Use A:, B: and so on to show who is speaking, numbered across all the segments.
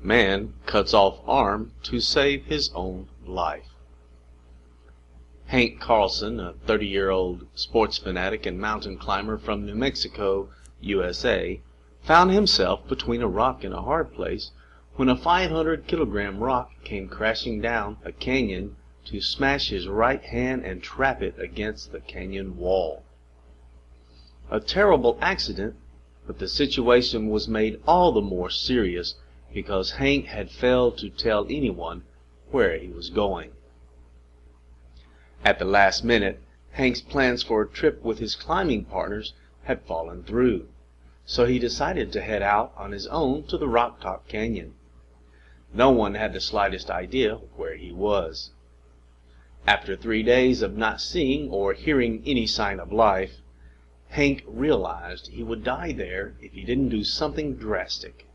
A: Man cuts off arm to save his own life. Hank Carlson, a 30-year-old sports fanatic and mountain climber from New Mexico, USA, found himself between a rock and a hard place when a 500-kilogram rock came crashing down a canyon to smash his right hand and trap it against the canyon wall. A terrible accident, but the situation was made all the more serious because Hank had failed to tell anyone where he was going. At the last minute, Hank's plans for a trip with his climbing partners had fallen through, so he decided to head out on his own to the Rock Top Canyon. No one had the slightest idea where he was. After 3 days of not seeing or hearing any sign of life, Hank realized he would die there if he didn't do something drastic.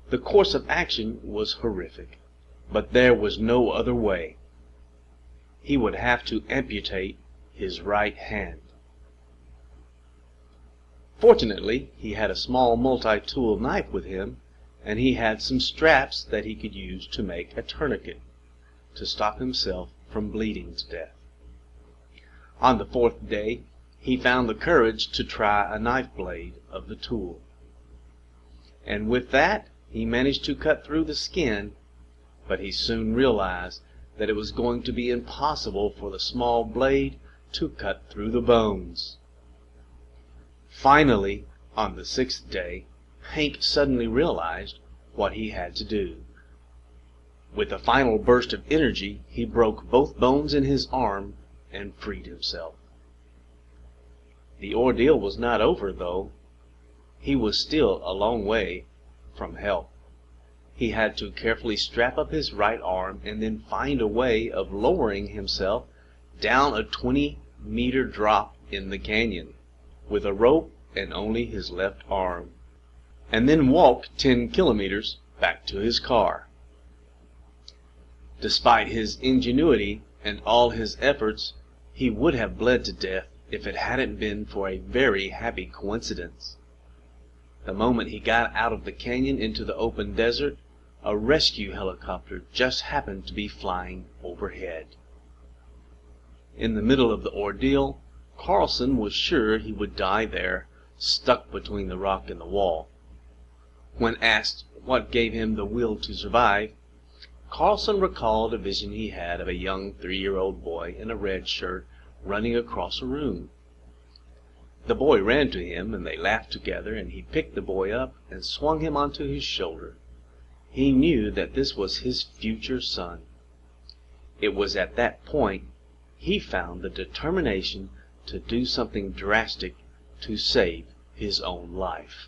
A: The course of action was horrific, but there was no other way. He would have to amputate his right hand. Fortunately, he had a small multi-tool knife with him, and he had some straps that he could use to make a tourniquet to stop himself from bleeding to death. On the 4th day, he found the courage to try a knife blade of the tool. And with that, he managed to cut through the skin, but he soon realized that it was going to be impossible for the small blade to cut through the bones. Finally, on the 6th day, Hank suddenly realized what he had to do. With a final burst of energy, he broke both bones in his arm and freed himself. The ordeal was not over, though. He was still a long way from help. He had to carefully strap up his right arm and then find a way of lowering himself down a 20-meter drop in the canyon with a rope and only his left arm, and then walk 10 kilometers back to his car. Despite his ingenuity and all his efforts, he would have bled to death if it hadn't been for a very happy coincidence. The moment he got out of the canyon into the open desert, a rescue helicopter just happened to be flying overhead. In the middle of the ordeal, Carlson was sure he would die there, stuck between the rock and the wall. When asked what gave him the will to survive, Carlson recalled a vision he had of a young 3-year-old boy in a red shirt running across a room. The boy ran to him, and they laughed together, and he picked the boy up and swung him onto his shoulder. He knew that this was his future son. It was at that point he found the determination to do something drastic to save his own life.